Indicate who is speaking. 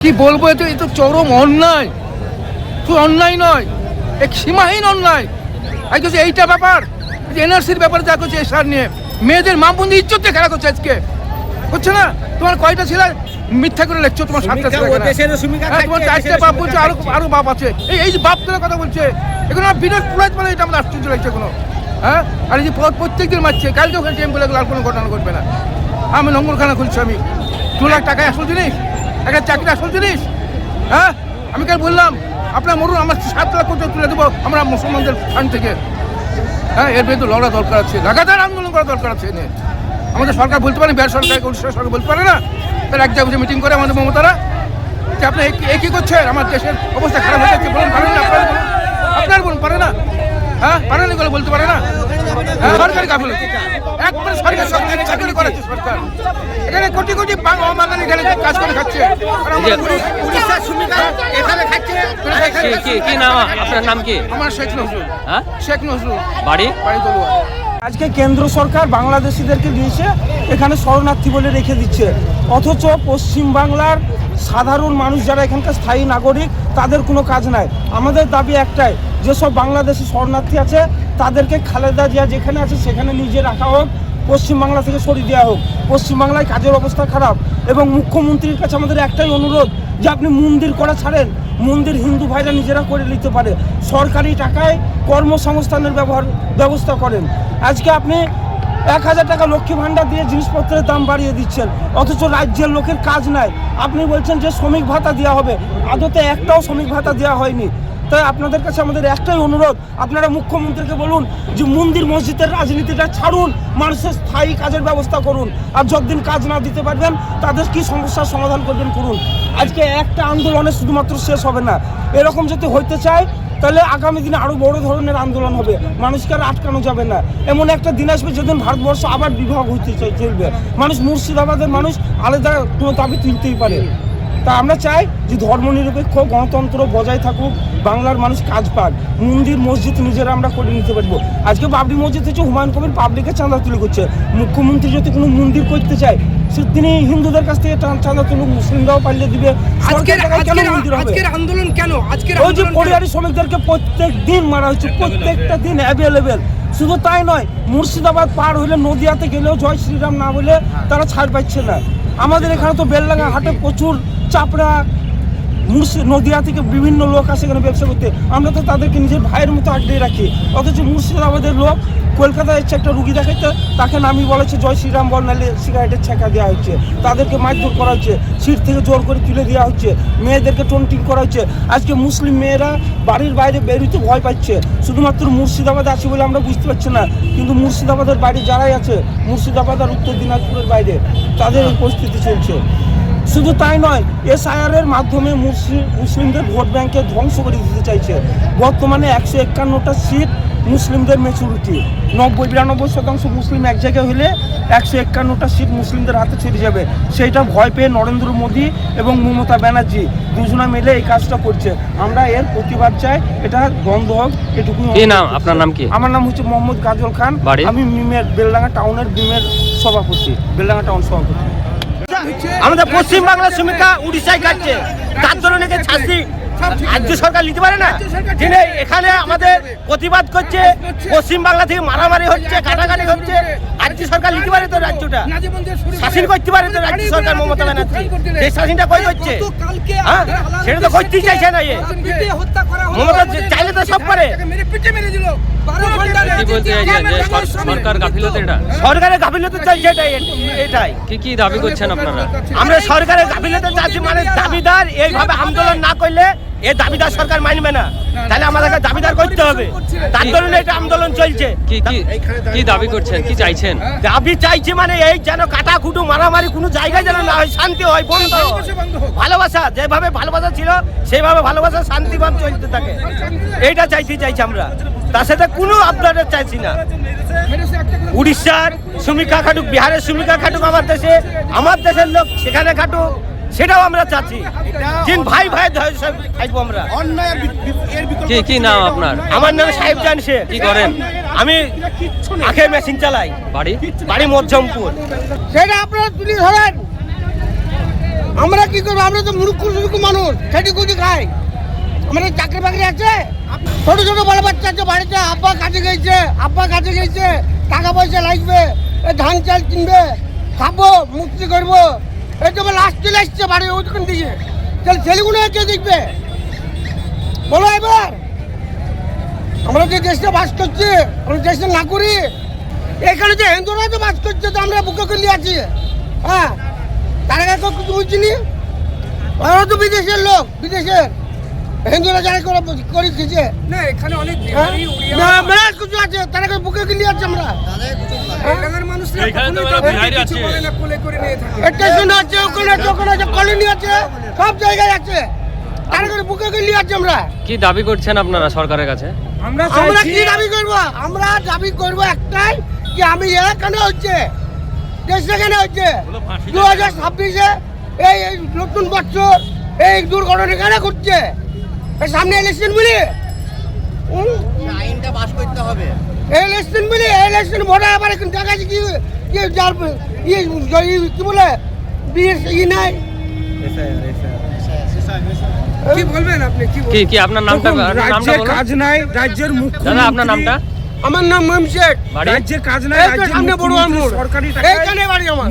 Speaker 1: কি বলবো, এ তো চরম অন্যায়, শুধু অন্যায় নয়, এক সীমাহীন অন্যায়। আজকে এইটা ব্যাপার, এনআরসির ব্যাপারে যা করছে এসআর নিয়ে মেয়েদের মা বোনদের ইজ্জত খেলা করছে আজকে, হচ্ছে না? তোমার কয়টা ছেলে মিথ্যা করে লেখছো? তোমার সাতটা ছেলে, তোমার চারটে বাপ বলছে, আরো বাপ আছে। এই যে বাপ তোলা কথা বলছে, এগুলো বিরাট পুরাত মানে এটা আমাদের আশ্চর্য লাগছে কোনো। হ্যাঁ, আর এই যে প্রত্যেক দিন মারছে, কালকে ওখানে টেম্পল এগুলো আর কোনো ঘটনা ঘটবে না। আমি নোংরখানা খুলছি, আমি 2 লাখ টাকা আসল জিনিস, একটা চাকরি আসল জিনিস। হ্যাঁ, আমি কাল বললাম আপনার মরুন, আমার 7 লাখ কোটি তুলে দেবো আমরা মুসলমানদের ফান্ড থেকে। হ্যাঁ, এর বিরুদ্ধে লড়া দরকার আছে, লাগাতার আন্দোলন করা দরকার আছে। এনে আমাদের সরকার বলতে পারে, বেসরকারি সরকার বলতে পারে না, তারা এক জায়গায় মিটিং করে আমাদের মমতারা যে আপনি কি করছেন, আমার দেশের অবস্থা খারাপ হয়ে যাচ্ছে, বলুন পারেন না? আপনার বলুন পারে না? হ্যাঁ, পারেন এগুলো বলতে পারে না? সরকারি গাফিলতি, একবারে সরকারি চাকরি করাচ্ছে সরকার। এখানে কোটি কোটি বাঙালি এখানে কাজ করে খাচ্ছে।
Speaker 2: কি নাম আপনার? নাম কি?
Speaker 1: আমার শেখ নজরুল।
Speaker 2: হ্যাঁ,
Speaker 1: শেখ নজরুল।
Speaker 2: বাড়ি
Speaker 1: দলুয়া।
Speaker 3: আজকে কেন্দ্র সরকার বাংলাদেশিদেরকে দিয়েছে এখানে শরণার্থী বলে রেখে দিচ্ছে, অথচ পশ্চিমবাংলার সাধারণ মানুষ যারা এখানকার স্থায়ী নাগরিক তাদের কোনো কাজ নাই। আমাদের দাবি একটাই, যেসব বাংলাদেশি শরণার্থী আছে তাদেরকে খালেদা জিয়া যেখানে আছে সেখানে নিয়ে রাখা হোক, পশ্চিমবাংলা থেকে সরিয়ে দেওয়া হোক। পশ্চিমবাংলায় কাজের অবস্থা খারাপ এবং মুখ্যমন্ত্রীর কাছে আমাদের একটাই অনুরোধ যে আপনি মন্দির করা ছাড়েন, মন্দির হিন্দু ভাইরা নিজেরা করে নিতে পারে, সরকারি টাকায় কর্মসংস্থানের ব্যবস্থা করেন। আজকে আপনি 1000 টাকা লক্ষ্মী ভাণ্ডার দিয়ে জিনিসপত্রের দাম বাড়িয়ে দিচ্ছেন, অথচ রাজ্যের লোকের কাজ নাই। আপনি বলছেন যে শ্রমিক ভাতা দেওয়া হবে, আদতে একটাও শ্রমিক ভাতা দেওয়া হয়নি। তাই আপনাদের কাছে আমাদের একটাই অনুরোধ, আপনারা মুখ্যমন্ত্রীকে বলুন যে মন্দির মসজিদের রাজনীতিটা ছাড়ুন, মানুষের স্থায়ী কাজের ব্যবস্থা করুন। আর যতদিন কাজ না দিতে পারবেন তাদের কি সমস্যার সমাধান করবেন করুন। আজকে একটা আন্দোলনে শুধুমাত্র শেষ হবে না, এরকম যদি হইতে চায় তাহলে আগামী দিনে আরও বড় ধরনের আন্দোলন হবে, মানুষকে আর আটকানো যাবে না। এমন একটা দিন আসবে যেদিন ভারতবর্ষ আবার বিভাগ হইতে চলবে, মানুষ মুর্শিদাবাদের মানুষ আলাদা কোনো দাবি তুলতেই পারে। তা আমরা চাই যে ধর্মনিরপেক্ষ গণতন্ত্র বজায় থাকুক, বাংলার মানুষ কাজ পাক, মন্দির মসজিদ নিজেরা আমরা করে নিতে পারবো। আজকে বাবরি মসজিদ হচ্ছে হুমায়ুন কবির পাবলিকের চাঁদা তুলে করছে, মুখ্যমন্ত্রী যদি কোনো মন্দির করতে চায় তিনি হিন্দুদের কাছ থেকে চাঁদা তুলুক, মুসলিমরাও পাল্লে দিবে।
Speaker 1: আন্দোলন কেন?
Speaker 3: ওই যে পরিযায়ী শ্রমিকদেরকে প্রত্যেক দিন মারা হচ্ছে, প্রত্যেকটা দিন অ্যাভেলেবেল। শুধু তাই নয়, মুর্শিদাবাদ পার হইলে নদিয়াতে গেলেও জয় শ্রীরাম না বলে তারা ছাড় পাচ্ছে না। আমাদের এখানে তো বেলডাঙ্গা হাটে প্রচুর চাপড়া নদিয়া থেকে বিভিন্ন লোক আসে এখানে ব্যবসা করতে, আমরা তো তাদেরকে নিজের ভাইয়ের মতো আড্ডে রাখি। অথচ মুর্শিদাবাদের লোক কলকাতায় এসে একটা রুগী দেখাইতে তাকে নামি বলেছে জয় শ্রীরাম বল, নাহলে সিগারেটের ছেঁকা দেওয়া হচ্ছে, তাদেরকে মারধর করা হচ্ছে, সিট থেকে জোর করে তুলে দেওয়া হচ্ছে, মেয়েদেরকে টোন্টিং করা হচ্ছে। আজকে মুসলিম মেয়েরা বাড়ির বাইরে বেরোতে ভয় পাচ্ছে, শুধুমাত্র মুর্শিদাবাদে আছে বলে আমরা বুঝতে পারছি না, কিন্তু মুর্শিদাবাদের বাইরে যারাই আছে, মুর্শিদাবাদ আর উত্তর দিনাজপুরের বাইরে, তাদের এই পরিস্থিতি চলছে। শুধু তাই নয়, এসআইআরের মাধ্যমে মুসলিমদের ভোট ব্যাংকে ধ্বংস করে দিতে চাইছে। বর্তমানে 151টা সিট মুসলিমদের মেচুরিটি, 90-92% মুসলিম এক জায়গায় হলে 151টা সিট মুসলিমদের হাতে ছেড়ে যাবে। সেইটা ভয় পেয়ে নরেন্দ্র মোদী এবং মমতা ব্যানার্জি দুজনা মিলে এই কাজটা করছে। আমরা এর প্রতিবাদ চাই, এটা বন্ধ হোক, এটুকুই।
Speaker 2: আপনার নাম কি?
Speaker 3: আমার নাম হচ্ছে মোহাম্মদ গাজল খান, আমি মিমের বেলডাঙ্গা টাউনের বিমের সভাপতি, বেলডাঙ্গা টাউন সভাপতি।
Speaker 4: আমাদের পশ্চিমবাংলার শ্রমিকরা উড়িষ্যায় কাটছে, তার জন্য নাকি শাস্তি রাজ্য সরকার নিতে পারে না। যিনি এখানে আমাদের প্রতিবাদ করছে, পশ্চিমবাংলা থেকে মারামারি হচ্ছে, কাটাকাটি হচ্ছে, রাজ্য সরকার নিতে পারে তো? রাজ্যটা শাসন করতে পারে তো রাজ্য সরকার? মমতা ব্যানার্জি এই শাসনটা কই করছে? হ্যাঁ, সেটা তো করতেই চাইছে না। মমতা চাইলে তো সব করে।
Speaker 2: সরকার গাফিলতি,
Speaker 4: সরকারের গাফিলতি চাইছে, এটাই।
Speaker 2: কি দাবি করছেন আপনারা?
Speaker 4: আমরা সরকারের গাফিলতি চাচ্ছি, মানে দাবিদার এইভাবে আন্দোলন না করলে এই দাবিদার সরকার মানবে না, তাহলে আমাদেরকে দাবিদার করতে হবে। তার জন্য এটা আন্দোলন চলছে।
Speaker 2: কি দাবি করছেন, কি চাইছেন?
Speaker 4: দাবি চাইছি মানে এই যেন কাটাকুটু মারামারি কোনো জায়গায় যেন না হয়, শান্তি হয়, বন্ধ, ভালোবাসা যেভাবে ভালোবাসা ছিল সেইভাবে ভালোবাসা শান্তিভাব চলতে থাকে, এইটা চাইছি আমরা। তার সাথে কোনো আপনাদের চাইছি না। উড়িষ্যার শ্রমিকা খাটুক, বিহারের শ্রমিকা খাটুক, আমার দেশের লোক সেখানে খাটুক, সেটাও আমরা চাচ্ছি। ভাই ভাই থাকবো আমরা।
Speaker 2: কি নাম আপনার?
Speaker 4: আমার নাম সাহেব জান শেখ।
Speaker 2: কি করেন?
Speaker 4: আমি আখের মেশিন চালাই।
Speaker 2: বাড়ি
Speaker 4: মধ্যমপুর।
Speaker 1: সেটা আপনারা তুলে ধরেন।
Speaker 5: আমরা কি করবো? আমরা তো মূর্খ মানুষ, খেটি খুঁটি খাই। আমাদের চাকরি বাকরি আছে, ছোট ছোট বড় বাচ্চা আছে বাড়িতে, আব্বা কাজে গেছে, টাকা পয়সা লাগবে, এই ধান চাল কিনবে, খাবো, মুক্তি করবো, এই তো লাস্ট চলে আসছে বাড়ি ওইখান থেকে। তাহলে ছেলেগুলো কে দেখবে বলো এবার? আমরা যে দেশটা বাস করছি, আমরা দেশটা না করি, এখানে যে হিন্দুরা তো বাস করছে, তো আমরা বুকে করলি আছি। হ্যাঁ, তারা কিছু বুঝছিনি, ওরা তো বিদেশের লোক, বিদেশের হিন্দুরা যারা করে দিচ্ছে
Speaker 3: না এখানে অনেক
Speaker 5: মেরাজ কিছু আছে, তারা বুকে করলি আছে। আমরা
Speaker 3: এলাকার মানুষরা
Speaker 2: এখানে তো
Speaker 3: কখনোই
Speaker 2: ওরা
Speaker 3: তাদের
Speaker 2: বিহারি
Speaker 3: কিছু
Speaker 2: আছে।
Speaker 3: বলে না, কোলে করে নিয়ে থাকে।
Speaker 5: স্টেশন আছে, ওখানে আছে, কলোনি আছে, সব জায়গায় আছে, তারা বুকে করলি আছে। আমরা
Speaker 2: কি দাবি করছেন আপনারা সরকারের কাছে?
Speaker 3: আমরা
Speaker 5: আমরা
Speaker 3: চাইছি
Speaker 5: কি দাবি করবো? আমরা দাবি করবো একটাই, যে আমি এখানে হচ্ছে, দেশটা কেন হচ্ছে 2026-এ এই নতুন বছর এই দুর্ঘটনা কেন ঘটছে? এই সামনে ইলেকশন বলি,
Speaker 6: আইনটা পাস করতে হবে।
Speaker 5: ইলেকশন বলি, ইলেকশন ভোটে আবার এখন দেখা যাচ্ছে কি কি বলে বিয়ের নাই।
Speaker 3: কি বলবেন আপনি? কি
Speaker 2: কি কি আপনার নামটা
Speaker 3: দেখুন,
Speaker 2: নামটা
Speaker 3: রাজ্যে
Speaker 2: বলুন।
Speaker 3: কাজ নাই, রাজ্যের মুখ্য
Speaker 2: দাদা আপনার নামটা?
Speaker 5: আমার নাম মহিম শেখ,
Speaker 2: বাড়ি?
Speaker 3: রাজ্যে কাজ নাই,
Speaker 5: এই তো
Speaker 3: রাজ্যের
Speaker 5: সামনে বড়ুয়া
Speaker 3: মুখ্যমন্ত্রী
Speaker 5: মোড়,
Speaker 3: সরকারি টাকায়
Speaker 5: এইখানে বাড়ি আমার।